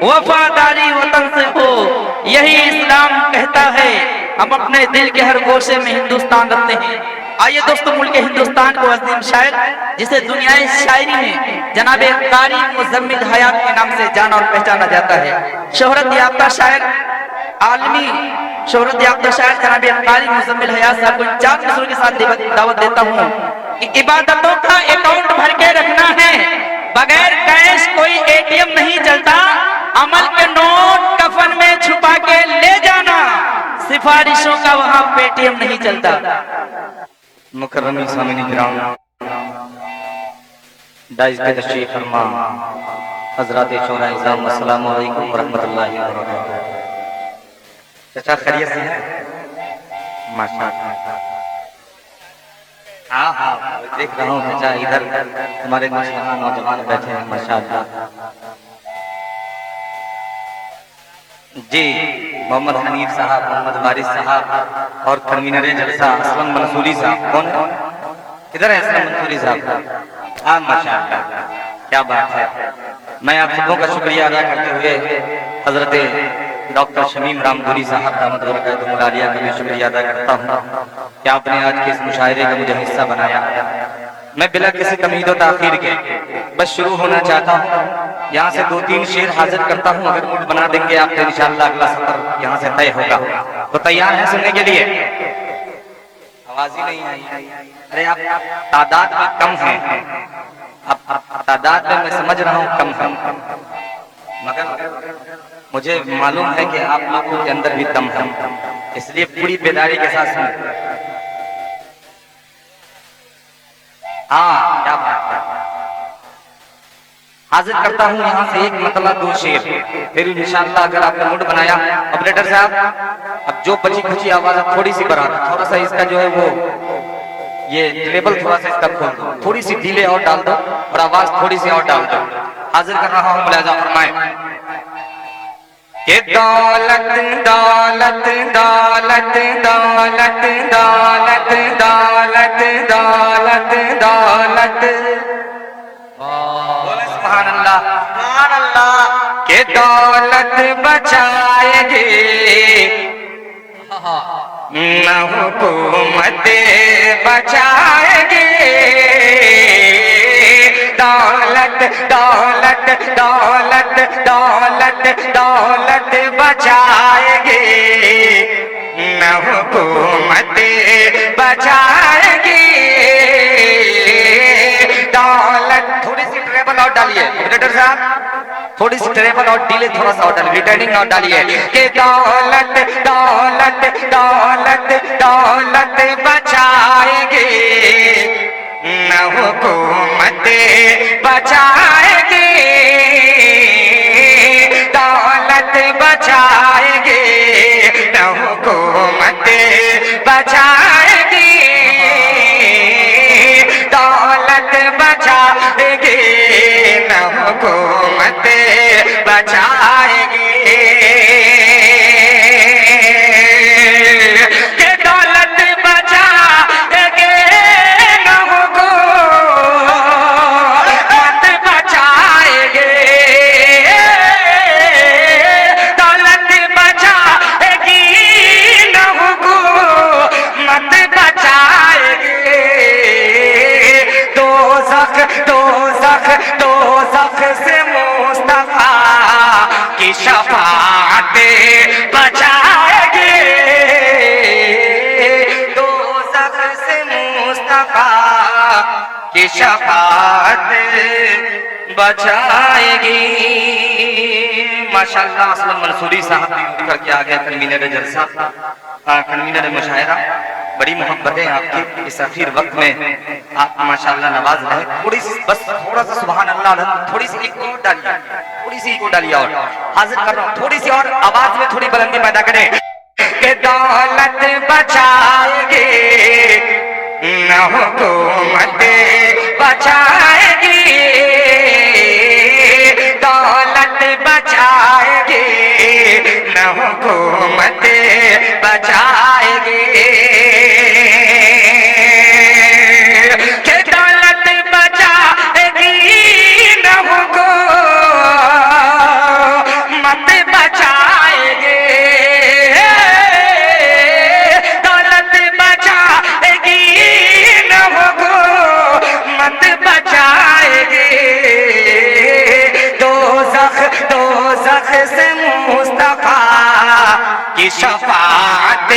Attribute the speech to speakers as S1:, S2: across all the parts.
S1: वफादारी वतन से हो, यही इस्लाम कहता है। हम अपने दिल के हर गोशे में हिंदुस्तान रखते हैं। आइए दोस्तों, मुल्क हिंदुस्तान को अजीम शायर, जिसे दुनियाई शायरी में जनाब कारी मुज़म्मिल हयात के नाम से जाना और पहचाना जाता है, शोहरत याफ्ता शायर, आलमी शोहरत याफ्ता शायर जनाब कारी मुज़म्मिल हयात साहब को 4 मिसरों के साथ दावत देता हूँ कि इबादतों का अकाउंट भर के रखना है, बगैर कैश कोई एटीएम नहीं चलता, अमल के नोट कफन में छुपा के ले जाना, सिफारिशों का वहां पेटीएम नहीं चलता।
S2: मुकर्रमी सामीन किराम, दाइज पे तशरीफ फरमा हज़रात शोहरा इज़ाम, अस्सलामु अलैकुम व रहमतुल्लाहि व बरकातहू। चाचा खैरियत से हैं? माशाअल्लाह। हाँ, देख रहा हूँ चाचा, इधर हमारे माशाअल्लाह नौजवान बैठे हैं माशाअल्लाह। जी, मोहम्मद हनीफ साहब, मोहम्मद वारिस साहब और कन्वीनर जलसा असलम मंसूरी साहब। कौन इधर है? असलम मंसूरी साहब। हाँ माशाअल्लाह, क्या बात है। मैं आप सबों का शुक्रिया अदा करते हुए हजरत डॉक्टर शमीम रामधुरी साहब दामद बरकतुहुम आलिया का भी शुक्रिया अदा करता हूँ कि आपने आज के इस मुशायरे का मुझे हिस्सा बनाया। मैं बिला किसी तमीद व ताखीर के बस शुरू होना चाहता हूँ। यहाँ से 2-3 शेर हाजिर करता हूँ, अगर मूड बना देंगे आप तो इंशाअल्लाह अगला सफर यहाँ से तय होगा। तो तैयार हैं सुनने के लिए? आवाज ही नहीं आई। अरे आप तादाद में कम हैं, अब तादाद में मैं समझ रहा हूँ कम है, मगर मुझे मालूम है कि आप लोगों के अंदर भी दम है, इसलिए पूरी बेदारी के साथ सुनें। हाँ, क्या बात है। हाजिर करता हूँ यहाँ से एक मतलब 2 शेर, फिर इंशाअल्लाह अगर आपने मूड बनाया। ऑपरेटर साहब, अब जो बची खुची आवाज थोड़ी सी बढ़ा, थोड़ा सा इसका जो है वो ये लेवल थोड़ा सा इसका खोल दो, थोड़ी सी डीले और डाल दो और आवाज थोड़ी सी और डाल दो। हाजिर कर रहा हूँ, मुलाजा फरमाए कि दौलत दौलत दौलत दौलत दौलत दौलत दौलत दौलत, बोले सुभान अल्लाह, के दौलत बचाएगी न हुकूमत बचाएगी। दौलत दौलत दौलत दौलत दौलत बचाएगी न हुकूमत बचाएगी। दौलत, थोड़ी सी ट्रेबल और डालिए ऑपरेटर साहब, थोड़ी सी ट्रेबल और डीले थोड़ा सा और डालिए, रिटर्निंग और डालिए कि दौलत दौलत दौलत दौलत बचाएगी न हुकूमत बचाएगी। दौलत बचाएगी न हुकूमत बचाएगी। दौलत बचाएगी न हुकूमत बचाएगी। शफाअत बचाएगी, दोज़ख से मुस्तफा की शफाअत बचाएगी। माशाअल्लाह, असलम मंसूरी साहब भी उठ करके आ गए, कन्वीनर जलसा, कन्वीनर मुशायरा। बड़ी मोहब्बत है आपकी इस अखीर वक्त में, आप माशाअल्लाह नवाज रहे। थोड़ी सी बस, थोड़ा सा सुभान अल्लाह, थोड़ी सी एक और डालिए, थोड़ी सी को डालिए और हाजिर कर रहा हूँ, थोड़ी सी और आवाज में थोड़ी बुलंदी पैदा करें कि दौलत बचाएगी न हुकूमत बचाएगी। दौलत बचाएगी न हुकूमत बचाएगी। کی شفاعت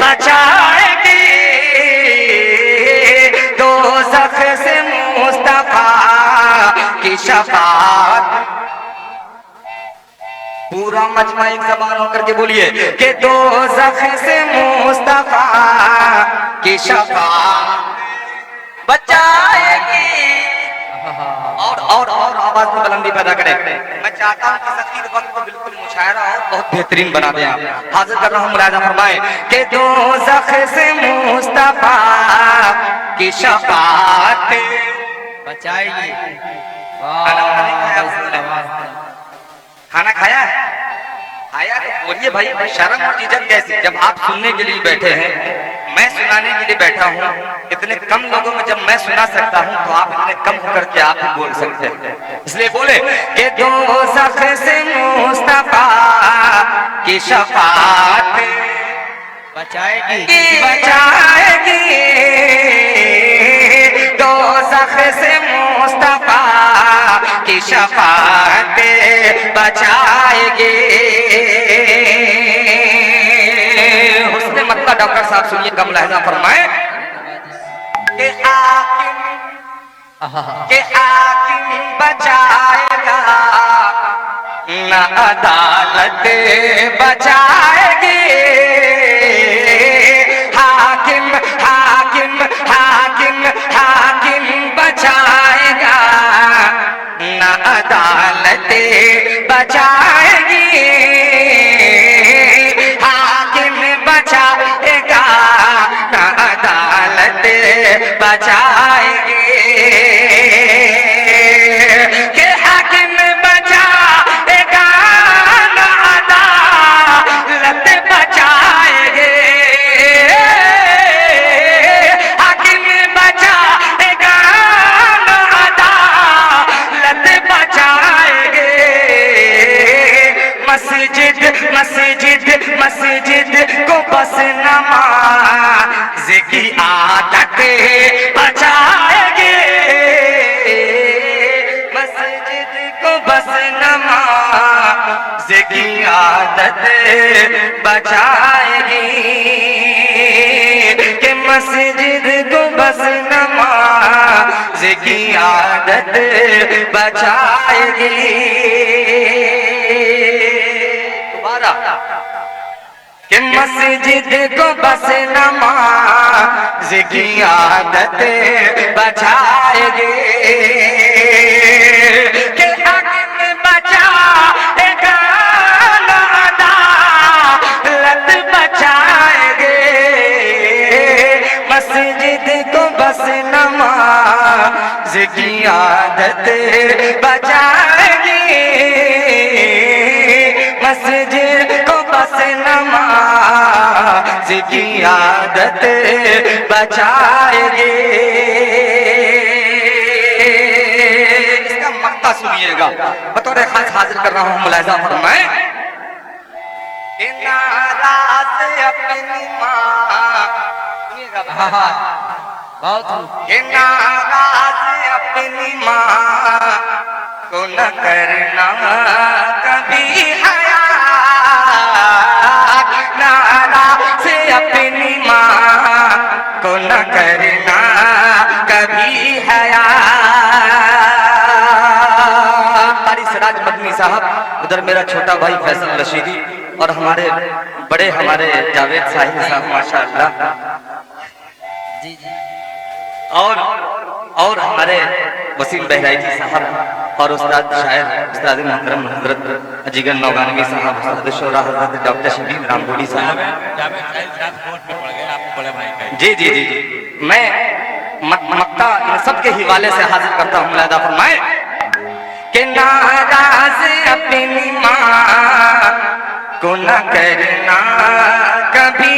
S2: بچائے گی دوزخ سے مصطفیٰ کی شفاعت. پورا مجمع ایک زبان ہو کر کے بولیے کہ دوزخ سے مصطفیٰ کی شفاعت بچائے گی. اور آواز میں بلندی پیدا کریں. میں چاہتا ہوں کہ ذخیر وقت کو بالکل مشاعرہ اور بہت بہترین بنا دیں. آپ حاضر کر رہا ہوں، ملاحظہ فرمائیں کہ دوزخ سے مصطفیٰ کی شفاعت
S1: بچائے گی.
S2: کھانا کھایا ہے؟ کھایا تو بولیے بھائی. شرم اور عزت کیسی جب آپ سننے کے لیے بیٹھے ہیں، میں سنانے کے لیے بیٹھا ہوں. اتنے کم لوگوں میں جب میں سنا سکتا ہوں تو آپ اتنے کم ہو کر کے آپ بھی بول سکتے ہیں. اس لیے بولے کہ دوزخ سے مصطفیٰ کی شفاعت
S1: بچائے گی.
S2: بچائے گی دوزخ سے مصطفیٰ کی شفاعت بچائے گی. حسن مطلع ڈاکٹر صاحب سنیے کا ملاحظہ فرمائیں کہ حاکم بچائے گا نہ عدالت بچائے گی. حاکم حاکم حاکم حاکم بچائے گا نہ عدالت بچائے گی. حاکم بچائے گا نہ عدالت بچائے گی. کہ حاکم بچائے گا نہ عدالت بچائے گی. حاکم بچائے گا نہ عدالت بچائے گی. مسجد مسجد مسجد کو بس نماز کی عادت بچائے گی. مسجد کو بس نماز کی عادت بچائے گی. کہ مسجد کو بس نماز کی عادت بچائے گی. کہ مسجد کو بس نماز کی عادت بچائے گی. کہ حاکم بچائے گا نہ عدالت بچائے گی. مسجد کو بس نماز کی عادت بچائے گی. مسجد کو بس نماز کی عادت بچائے گی. اس کا مقطع سنیے گا، بطور خاص حاضر کر رہا ہوں، ملاحظہ فرمائیں کہ ناراض اپنی ماں. سنیے گا بہت. کہ ناراض اپنی ماں کو نہ کرنا کبھی حیا. ناراض اپنی ماں کو نہ کرنا کبھی حیا. قاری سراج مدنی صاحب، ادھر میرا چھوٹا بھائی فیصل رشیدی اور ہمارے بڑے ہمارے جاوید صاحب صاحب ماشاءاللہ،
S1: جی جی.
S2: اور ہمارے وسیم بہرائچی صاحب اور استاد شاعر استاد محترم حضرت جگر نوگانوی صاحب، استاد شعراء حضرت ڈاکٹر شبیر رامپوری صاحب. جی جی جی جی میں مقطع ان سب کے حوالے سے حاضر کرتا ہوں. ملاحظہ فرمائیں کہ ناراض اپنی ماں کو نہ کرنا کبھی